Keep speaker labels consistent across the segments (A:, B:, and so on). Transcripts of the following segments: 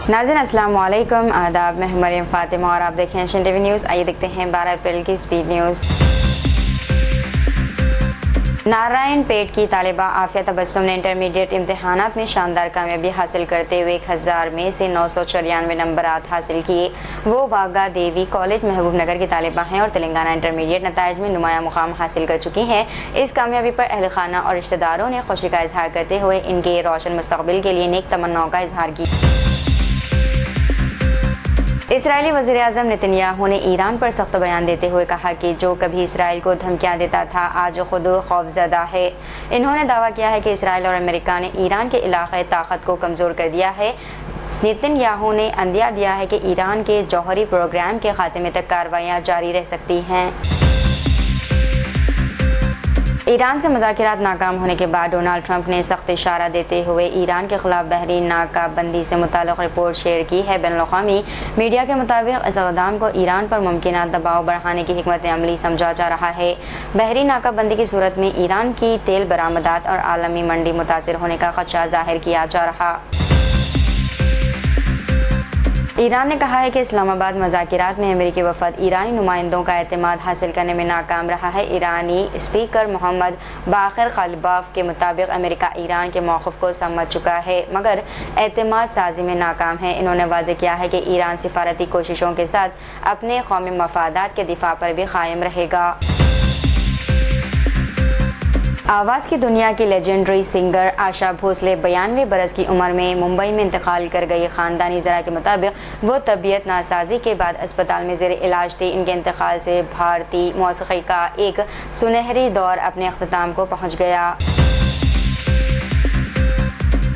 A: नाज़रीन अस्सलाम वालेकुम, आदाब। मैं मरियम फातिमा और आप देखें एशियन टीवी न्यूज़। आइए देखते हैं 12 अप्रैल की स्पीड न्यूज़। नारायण पेट की तालिबा आफिया तबस्सुम ने इंटरमीडिएट इम्तिहानात में शानदार कामयाबी हासिल करते हुए 1000 में से 994 नंबरात हासिल किए। वो वागा देवी कॉलेज महबूब नगर की तालिबा हैं और तेलंगाना इंटरमीडिएट नताइज में नुमाया मुकाम हासिल कर चुकी हैं। इस कामयाबी पर अहल खाना और रिश्तेदारों ने खुशी का इजहार करते हुए इनके रोशन मुस्तकबिल के लिए नेक तमन्नाओं का इजहार किया। इसराइली वज़ीर आज़म नेतन्याहू ने ईरान पर सख्त बयान देते हुए कहा कि जो कभी इसराइल को धमकियां देता था आज खुद खौफज़दा है। इन्होंने दावा किया है कि इसराइल और अमेरिका ने ईरान के इलाक़ाई ताकत को कमज़ोर कर दिया है। नेतन्याहू ने अंदिया दिया है कि ईरान के जौहरी प्रोग्राम के खात्मे तक कार्रवाइयाँ जारी रह सकती हैं। ईरान से मुज़ाकरात नाकाम होने के बाद डोनाल्ड ट्रंप ने सख्त इशारा देते हुए ईरान के खिलाफ बहरीन नाकाबंदी से मुताल्लिक़ रिपोर्ट शेयर की है। बैनुल-अक़वामी मीडिया के मुताबिक इस इक़दाम को ईरान पर मुमकिन दबाव बढ़ाने की हिकमत अमली समझा जा रहा है। बहरीन नाकाबंदी की सूरत में ईरान की तेल बरामदात और आलमी मंडी मुतासिर होने का ख़दशा ज़ाहिर किया जा रहा। ईरान ने कहा है कि इस्लामाबाद मुज़ाकरात में अमेरिकी वफ़द ईरानी नुमाइंदों का एतमाद हासिल करने में नाकाम रहा है। ईरानी स्पीकर मोहम्मद बाक़िर ख़ालिबाफ के मुताबिक अमेरिका ईरान के मौक़िफ़ को समझ चुका है मगर एतमाद साज़ी में नाकाम है। इन्होंने वाज़ेह किया है कि ईरान सिफारती कोशिशों के साथ अपने कौमी मफादात के दिफा पर भी कायम रहेगा। आवाज़ की दुनिया की लेजेंडरी सिंगर आशा भोसले 92 बरस की उम्र में मुंबई में इंतकाल कर गई। ख़ानदानी ज़रा के मुताबिक वो तबीयत नासाजी के बाद अस्पताल में ज़ेर इलाज थी। इनके इंतकाल से भारतीय मौसीक़ी का एक सुनहरी दौर अपने अख्ताम को पहुँच गया।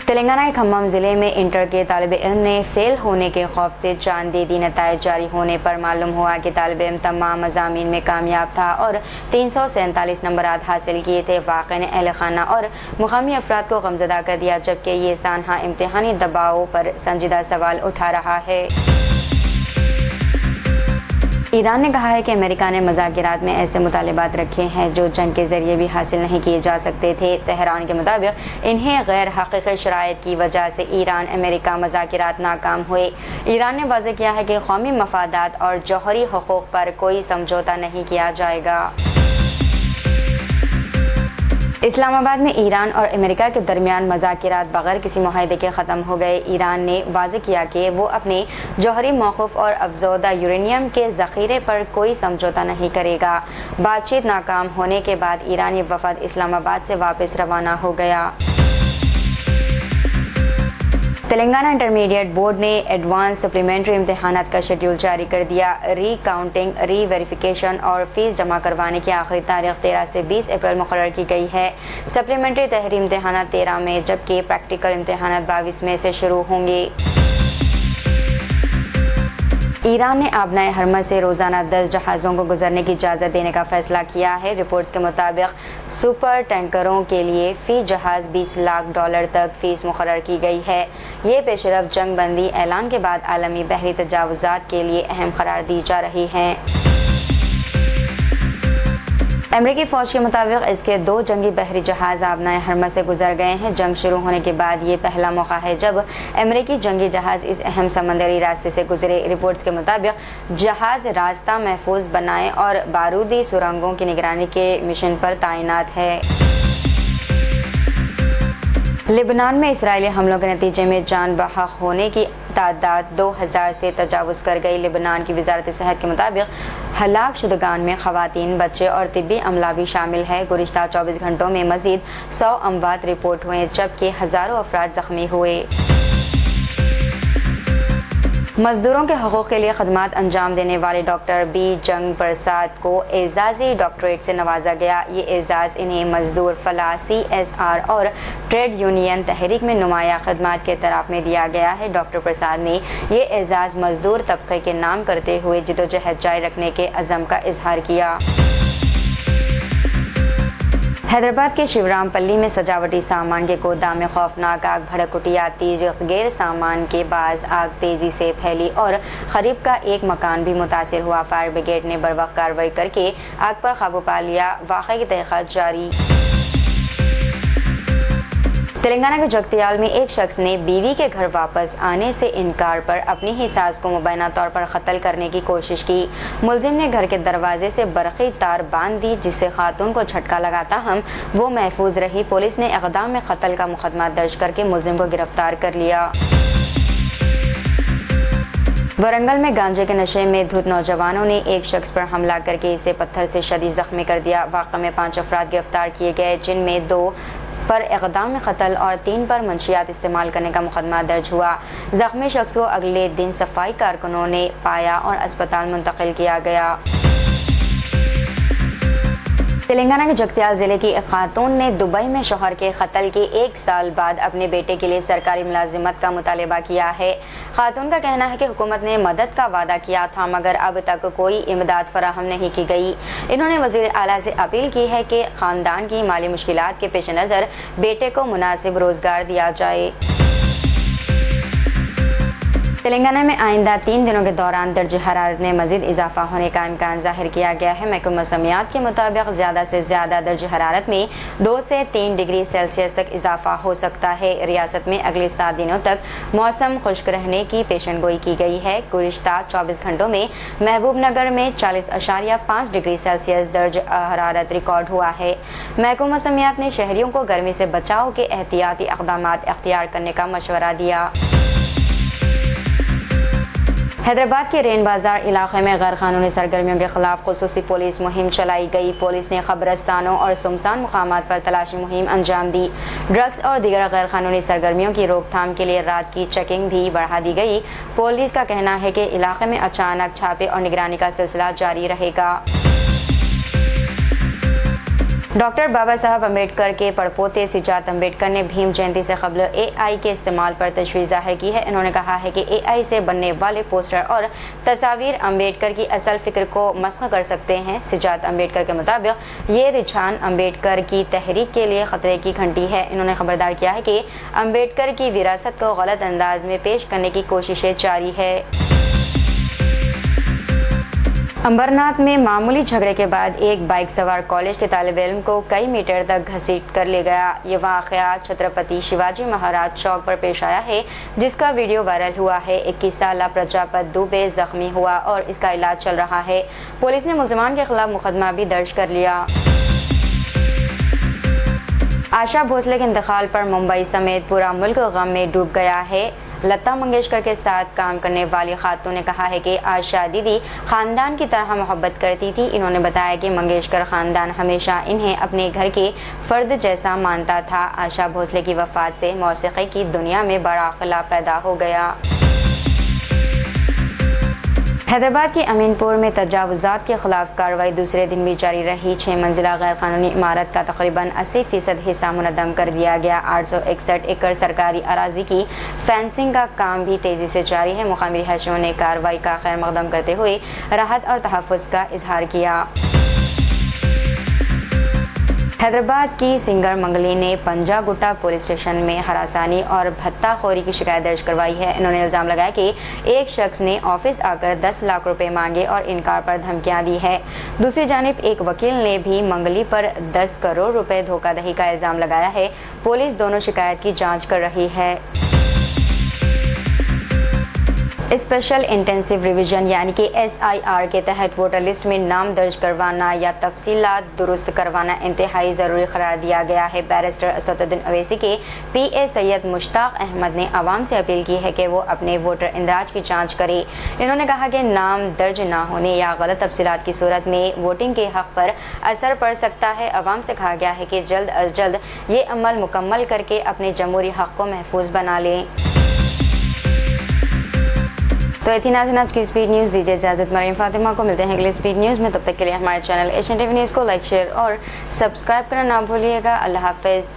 A: तेलंगाना के खम्मम ज़िले में इंटर के तालिब इल्म ने फ़ेल होने के खौफ से चांदीदी नताइज जारी होने पर मालूम हुआ कि तालिब इल्म तमाम मज़ामीन में कामयाब था और 347 नंबरात हासिल किए थे। वाक़े ने अहल खाना और मुकामी अफराद को गमज़दा कर दिया जबकि ये सानहा इम्तिहानी दबाव पर संजीदा सवाल उठा रहा है। ईरान ने कहा है कि अमेरिका ने मुज़ाकरात में ऐसे मुतालबात रखे हैं जो जंग के ज़रिए भी हासिल नहीं किए जा सकते थे। तेहरान के मुताबिक इन्हें गैर हक़ीक़ी शराइत की वजह से ईरान अमेरिका मुज़ाकरात नाकाम हुए। ईरान ने वाज़ेह किया है कि कौमी मफादात और जौहरी हुकूक़ पर कोई समझौता नहीं किया जाएगा। इस्लामाबाद में ईरान और अमेरिका के दरमियान मुज़ाकरात बगैर किसी मुआहदे के ख़त्म हो गए। ईरान ने वाज़ेह किया कि वो अपने जौहरी मौक़िफ़ और अफ़ज़ोदा यूरेनियम के ज़ख़ीरे पर कोई समझौता नहीं करेगा। बातचीत नाकाम होने के बाद ईरानी वफ़द इस्लामाबाद से वापस रवाना हो गया। तेलंगाना इंटरमीडिएट बोर्ड ने एडवांस सप्लीमेंट्री इम्तिहानात का शेड्यूल जारी कर दिया। री काउंटिंग, री वेरिफिकेशन और फ़ीस जमा करवाने की आखिरी तारीख 13 से 20 अप्रैल मुकर्रर की गई है। सप्लीमेंट्री तहरीरी इम्तिहानात 13 में जबकि प्रैक्टिकल इम्तिहानात 22 में से शुरू होंगे। ईरान ने आबनाए हरमज़ से रोज़ाना 10 जहाज़ों को गुजरने की इजाज़त देने का फ़ैसला किया है। रिपोर्ट्स के मुताबिक सुपर टैंकरों के लिए फ़ी जहाज़ $20 लाख तक फ़ीस मुकर्रर की गई है। ये पेशरफ जंग बंदी ऐलान के बाद आलमी बहरी तजावुज़ात के लिए अहम करार दी जा रही हैं। अमरीकी फ़ौज के मुताबिक इसके 2 जंगी बहरी जहाज़ आबनाए हरमज़ से गुजर गए हैं। जंग शुरू होने के बाद ये पहला मौका है जब अमरीकी जंगी जहाज़ इस अहम समंदरी रास्ते से गुजरे। रिपोर्ट्स के मुताबिक जहाज़ रास्ता महफूज बनाए और बारूदी सुरंगों की निगरानी के मिशन पर तैनात है। लेबनान में इसराइली हमलों के नतीजे में जान बहक होने की तादाद 2000 से तजावुज़ कर गई। लेबनान की वज़ारत सेहत के मुताबिक हलाक शुदगान में ख़वातीन, बच्चे और तिब्बी अमला भी शामिल है। गुज़िश्ता 24 घंटों में मज़ीद 100 अमवात रिपोर्ट हुए जबकि हज़ारों अफराद ज़ख्मी हुए। मज़दूरों के हक़ूक़ के लिए खदमात अंजाम देने वाले डॉक्टर बी जंग प्रसाद को एज़ाज़ी डॉक्टरेट से नवाजा गया। ये एज़ाज़ इन्हें मज़दूर फलाह, CSR और ट्रेड यूनियन तहरीक में नुमाया खदमात के तरफ में दिया गया है। डॉक्टर प्रसाद ने ये एज़ाज़ मज़दूर तबक़े के नाम करते हुए जिद्दोजहद जारी रखने के अज़म का इजहार किया। हैदराबाद के शिवरामपल्ली में सजावटी सामान के गोदाम में खौफनाक आग भड़क उठी। आतिश गैर सामान के बाज़ आग तेज़ी से फैली और करीब का एक मकान भी मुतासिर हुआ। फायर ब्रिगेड ने बरवक्त कार्रवाई करके आग पर काबू पा लिया। वाक़े की तहक़ीक़ात जारी। تلنگانہ کے جگتیال میں ایک شخص نے بیوی کے گھر واپس آنے سے انکار پر اپنی ہی ساس کو مبینہ طور پر قتل کرنے کی کوشش کی۔ ملزم نے گھر کے دروازے سے برقی تار باندھ دی، جس سے خاتون کو جھٹکا لگا تاہم وہ محفوظ رہی۔ پولیس نے اقدام قتل کا مقدمہ درج کر کے ملزم کو گرفتار کر لیا۔ ورنگل میں گانجے کے نشے میں دھت نوجوانوں نے ایک شخص پر حملہ کر کے اسے پتھر سے شدید زخمی کر دیا۔ واقعہ میں 5 افراد گرفتار کیے گئے، جن میں 2 پر اقدام قتل اور 3 پر منشیات استعمال کرنے کا مقدمہ درج ہوا۔ زخمی شخص کو اگلے دن صفائی کارکنوں نے پایا اور اسپتال منتقل کیا گیا۔ تلنگانہ کے جگتیال ضلع کی ایک خاتون نے دبئی میں شوہر کے قتل کے 1 سال بعد اپنے بیٹے کے لیے سرکاری ملازمت کا مطالبہ کیا ہے۔ خاتون کا کہنا ہے کہ حکومت نے مدد کا وعدہ کیا تھا مگر اب تک کوئی امداد فراہم نہیں کی گئی۔ انہوں نے وزیر اعلیٰ سے اپیل کی ہے کہ خاندان کی مالی مشکلات کے پیش نظر بیٹے کو مناسب روزگار دیا جائے۔ تلنگانہ میں آئندہ 3 دنوں کے دوران درجہ حرارت میں مزید اضافہ ہونے کا امکان ظاہر کیا گیا ہے۔ محکمہ موسمیات کے مطابق زیادہ سے زیادہ درجہ حرارت میں 2 سے 3 ڈگری سیلسیس تک اضافہ ہو سکتا ہے۔ ریاست میں اگلے 7 دنوں تک موسم خشک رہنے کی پیشن گوئی کی گئی ہے۔ گزشتہ 24 گھنٹوں میں محبوب نگر میں 40.5 ڈگری سیلسیس درجہ حرارت ریکارڈ ہوا ہے۔ محکمہ موسمیات نے شہریوں کو گرمی سے بچاؤ کے احتیاطی اقدامات اختیار کرنے کا مشورہ دیا۔ حیدرآباد کے رین بازار علاقے میں غیر قانونی سرگرمیوں کے خلاف خصوصی پولیس مہم چلائی گئی۔ پولیس نے قبرستانوں اور سمسان مقامات پر تلاشی مہم انجام دی۔ ڈرگس اور دیگر غیر قانونی سرگرمیوں کی روک تھام کے لیے رات کی چیکنگ بھی بڑھا دی گئی۔ پولیس کا کہنا ہے کہ علاقے میں اچانک چھاپے اور نگرانی کا سلسلہ جاری رہے گا۔ ڈاکٹر بابا صاحب امبیڈکر کے پڑپوتے سجاد امبیڈکر نے بھیم جینتی سے قبل اے آئی کے استعمال پر تشویش ظاہر کی ہے۔ انہوں نے کہا ہے کہ اے آئی سے بننے والے پوسٹر اور تصاویر امبیڈکر کی اصل فکر کو مسخ کر سکتے ہیں۔ سجاد امبیڈکر کے مطابق یہ رجحان امبیڈکر کی تحریک کے لیے خطرے کی گھنٹی ہے۔ انہوں نے خبردار کیا ہے کہ امبیڈکر کی وراثت کو غلط انداز میں پیش کرنے کی کوششیں جاری ہے۔ امبرناتھ میں معمولی جھگڑے کے بعد ایک بائک سوار کالج کے طالب علم کو کئی میٹر تک گھسیٹ کر لے گیا۔ یہ واقعہ چھترپتی شیواجی مہاراج چوک پر پیش آیا ہے، جس کا ویڈیو وائرل ہوا ہے۔ 21 سالہ پرجاپت دوبے زخمی ہوا اور اس کا علاج چل رہا ہے۔ پولیس نے ملزمان کے خلاف مقدمہ بھی درج کر لیا۔ آشا بھوسلے کے انتقال پر ممبئی سمیت پورا ملک غم میں ڈوب گیا ہے۔ لتا منگیشکر کے ساتھ کام کرنے والی خاتون نے کہا ہے کہ آشا دیدی خاندان کی طرح محبت کرتی تھی۔ انہوں نے بتایا کہ منگیشکر خاندان ہمیشہ انہیں اپنے گھر کے فرد جیسا مانتا تھا۔ آشا بھوسلے کی وفات سے موسیقی کی دنیا میں بڑا خلا پیدا ہو گیا۔ حیدرآباد کے امین پور میں تجاوزات کے خلاف کارروائی دوسرے دن بھی جاری رہی۔ 6 منزلہ غیر قانونی عمارت کا تقریباً 80% حصہ منہدم کر دیا گیا۔ 861 ایکڑ سرکاری اراضی کی فینسنگ کا کام بھی تیزی سے جاری ہے۔ مقامی رہائشیوں نے کارروائی کا خیر مقدم کرتے ہوئے راحت اور تحفظ کا اظہار کیا۔ حیدرآباد کی سنگر منگلی نے پنجا گٹا پولیس اسٹیشن میں ہراسانی اور بھتہ خوری کی شکایت درج کروائی ہے۔ انہوں نے الزام لگایا کہ ایک شخص نے آفس آ کر 10 لاکھ روپے مانگے اور انکار پر دھمکیاں دی ہے۔ دوسری جانب ایک وکیل نے بھی منگلی پر 10 کروڑ روپے دھوکہ دہی کا الزام لگایا ہے۔ پولیس دونوں شکایت کی جانچ کر رہی ہے۔ اسپیشل انٹینسیو ریویژن یعنی کہ SIR کے تحت ووٹر لسٹ میں نام درج کروانا یا تفصیلات درست کروانا انتہائی ضروری قرار دیا گیا ہے۔ بیرسٹر اسد الدین اویسی کے PA سید مشتاق احمد نے عوام سے اپیل کی ہے کہ وہ اپنے ووٹر اندراج کی جانچ کرے۔ انہوں نے کہا کہ نام درج نہ ہونے یا غلط تفصیلات کی صورت میں ووٹنگ کے حق پر اثر پڑ سکتا ہے۔ عوام سے کہا گیا ہے کہ جلد از جلد یہ عمل مکمل کر کے اپنے جمہوری حق کو محفوظ بنا لیں۔ تو اتنی ناظرین آج کی اسپیڈ نیوز، دیجیے اجازت۔ مریم فاطمہ کو ملتے ہیں اگلی اسپیڈ نیوز میں، تب تک کے لیے ہمارے channel Asian T V news کو لائک، شیئر اور سبسکرائب کرنا نہ بھولیے گا۔ اللہ حافظ۔